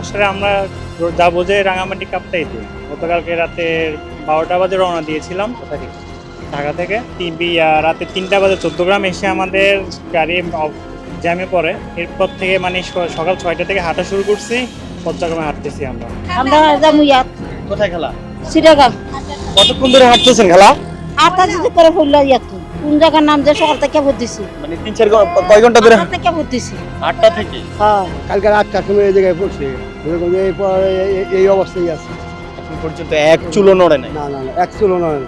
সমস্যায় আমরা যাবো যে রাঙামাটি কাপ্তাইতে গতকালকে রাতে 12টা বাজে রওনা দিয়েছিলাম ঢাকা থেকে। রাতে 3টা বাজে 14 এসে আমাদের গাড়ি জ্যামে পড়ে। এরপর থেকে মানে সকাল 6টা থেকে হাঁটা শুরু করছি, চট্টগ্রামে হাঁটতেছি আমরা। আমরা যাবো ইয়াত কোথায় খেলা? চিটাগাং। কতক্ষণ ধরে হাঁটতেছেন খেলা? 8টা যদি করে ফেললো ইয়াত কোন জায়গার নাম যে সকাল থেকে বুঝতেছি, মানে 3-4 কয় ঘন্টা ধরে? 8টা থেকে বুঝতেছি। 8টা থেকে। হ্যাঁ, কালকে 8টার সময় এই জায়গায় পড়ছে, এরকম এই অবস্থায় আছে। এখন পর্যন্ত এক চুলো নড়ে নাই। না না না, এক চুলো নয়।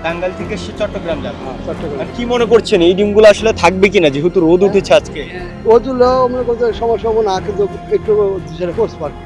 টাঙ্গাইল থেকে সে চট্টগ্রাম যাবে। চট্টগ্রাম আর কি মনে করছেন এই ডিমগুলো আসলে থাকবে কিনা, যেহেতু রোদ উঠেছে আজকে? ও তুলো মনে করতে সমস্যা হবো না, কিন্তু একটু সেটা করতে পারবে।